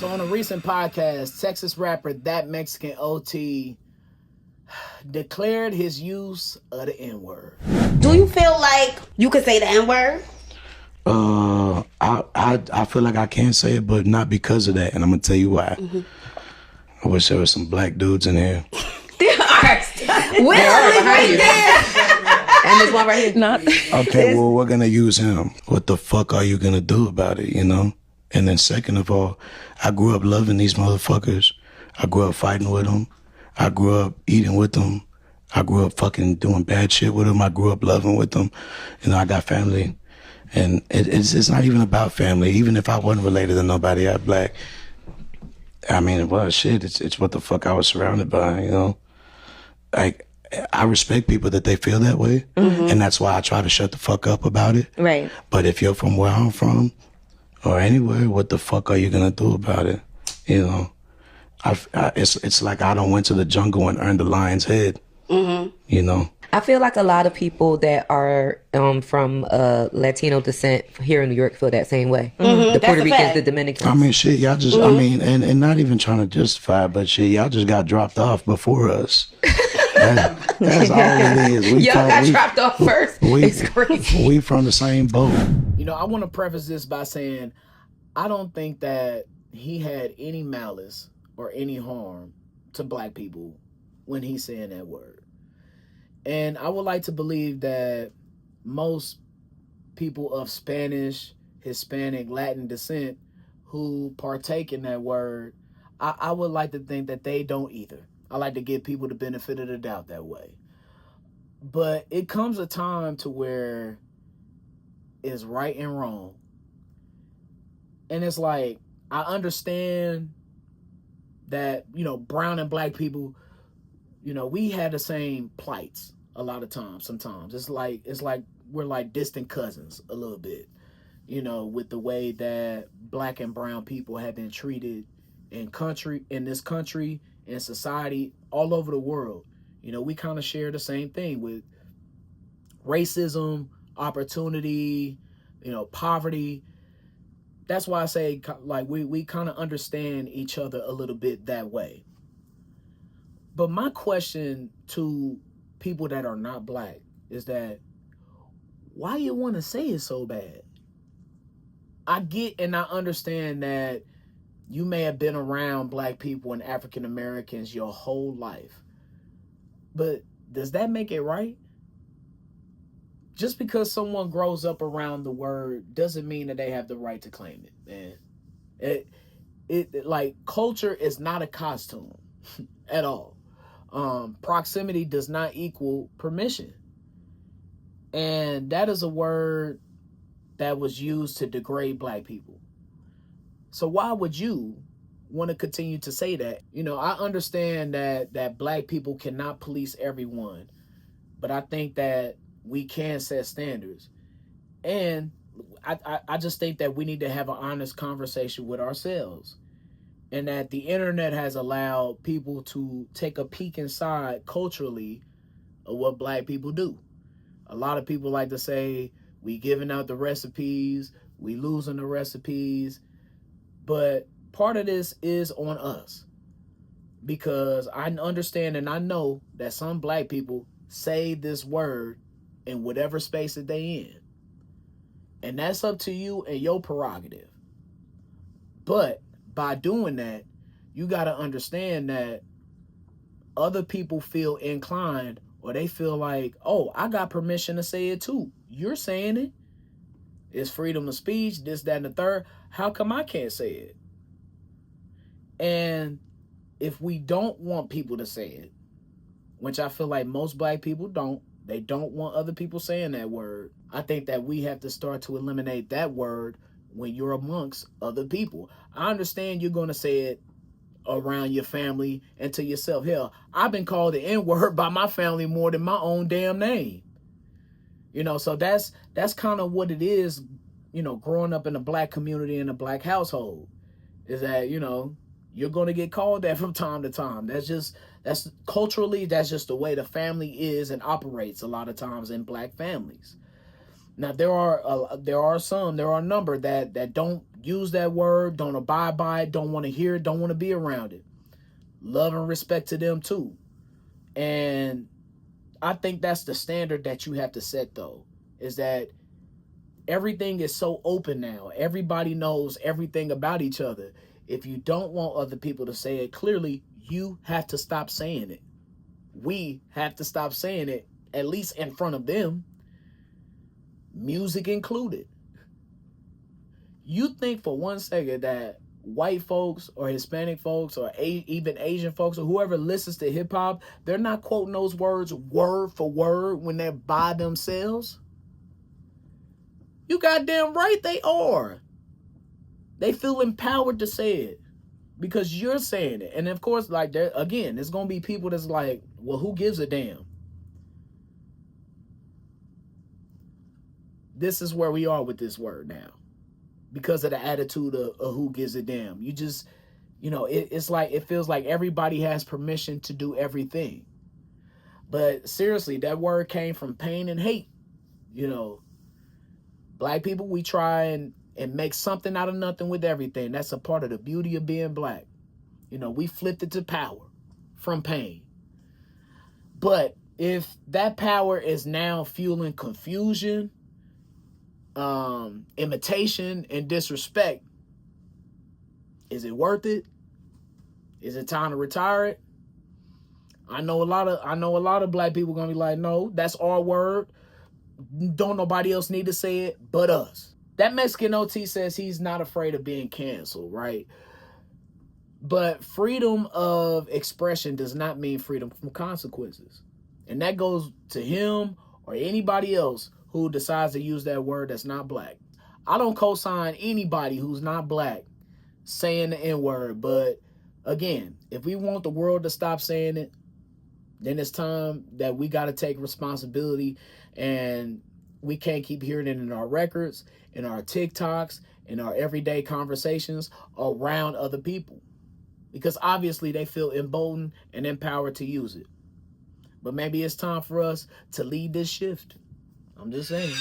So on a recent podcast, Texas rapper That Mexican OT declared his use of the N-word. Do you feel like you could say the N-word? I feel like I can say it, but not because of that, and I'm gonna tell you why. Mm-hmm. I wish there was some black dudes in here. There are. Right there. And there's one right here. Not. Okay, well, we're gonna use him. What the fuck are you gonna do about it, you know? And then second of all, I grew up loving these motherfuckers. I grew up fighting with them. I grew up eating with them. I grew up fucking doing bad shit with them. I grew up loving with them. You know, I got family. And it's not even about family. Even if I wasn't related to nobody out black, I mean, well, shit, it's what the fuck I was surrounded by, you know? Like, I respect people that they feel that way. Mm-hmm. And that's why I try to shut the fuck up about it. Right. But if you're from where I'm from, or anywhere, what the fuck are you gonna do about it? You know, it's like I don't went to the jungle and earned the lion's head. Mm-hmm. You know, I feel like a lot of people that are from Latino descent here in New York feel that same way. Mm-hmm. The Puerto Ricans, the Dominicans. I mean, shit, y'all just, I mean, and not even trying to justify, but shit, y'all just got dropped off before us. That's all it is. Y'all got dropped off first. It's crazy. We from the same boat. You know, I want to preface this by saying I don't think that he had any malice or any harm to black people when he's saying that word. And I would like to believe that most people of Spanish, Hispanic, Latin descent who partake in that word, I would like to think that they don't either. I like to give people the benefit of the doubt that way. But it comes a time to where it's right and wrong. And it's like, I understand that, you know, brown and black people, you know, we had the same plights a lot of times. Sometimes it's like we're like distant cousins a little bit, you know, with the way that black and brown people have been treated in this country, in society, all over the world. You know, we kind of share the same thing with racism, opportunity, you know, poverty. That's why I say, like, we kind of understand each other a little bit that way. But my question to people that are not black is that, why you want to say it so bad? I get and I understand that you may have been around black people and African Americans your whole life. But does that make it right? Just because someone grows up around the word doesn't mean that they have the right to claim it, man. It like, culture is not a costume at all. Proximity does not equal permission. And that is a word that was used to degrade black people. So why would you want to continue to say that? You know, I understand that black people cannot police everyone, but I think that we can set standards. And I just think that we need to have an honest conversation with ourselves. And that the internet has allowed people to take a peek inside culturally of what black people do. A lot of people like to say, we giving out the recipes, we losing the recipes. But part of this is on us. Because I understand and I know that some black people say this word in whatever space that they in. And that's up to you and your prerogative. But by doing that, you got to understand that other people feel inclined, or they feel like, oh, I got permission to say it too. You're saying it. It's freedom of speech, this, that, and the third. How come I can't say it? And if we don't want people to say it, which I feel like most black people don't, they don't want other people saying that word. I think that we have to start to eliminate that word when you're amongst other people. I understand you're going to say it around your family and to yourself. Hell, I've been called the N-word by my family more than my own damn name. You know, so that's kind of what it is, you know, growing up in a black community, in a black household, is that, you know, you're going to get called that from time to time. That's culturally, that's just the way the family is and operates a lot of times in black families. Now there are a number that don't use that word, don't abide by it, don't want to hear it, don't want to be around it. Love and respect to them too. And I think that's the standard that you have to set, though, is that everything is so open now. Everybody knows everything about each other. If you don't want other people to say it clearly, you have to stop saying it. We have to stop saying it, at least in front of them. Music included. You think for one second that white folks or Hispanic folks or even Asian folks or whoever listens to hip hop, they're not quoting those words word for word when they're by themselves? You goddamn right they are. They feel empowered to say it because you're saying it. And of course, like, there again, there's going to be people that's like, well, who gives a damn? This is where we are with this word now because of the attitude of who gives a damn. You just, it's like, it feels like everybody has permission to do everything. But seriously, that word came from pain and hate. Black people, we try and make something out of nothing with everything. That's a part of the beauty of being black. We flipped it to power from pain. But if that power is now fueling confusion, imitation, and disrespect, is it worth it? Is it time to retire it? I know a lot of black people gonna be like, no, that's our word. Don't nobody else need to say it but us. That Mexican OT says he's not afraid of being canceled, right? But freedom of expression does not mean freedom from consequences. And that goes to him or anybody else who decides to use that word that's not black. I don't co-sign anybody who's not black saying the N-word. But again, if we want the world to stop saying it, then it's time that we got to take responsibility, and we can't keep hearing it in our records, in our TikToks, in our everyday conversations around other people, because obviously they feel emboldened and empowered to use it. But maybe it's time for us to lead this shift. I'm just saying.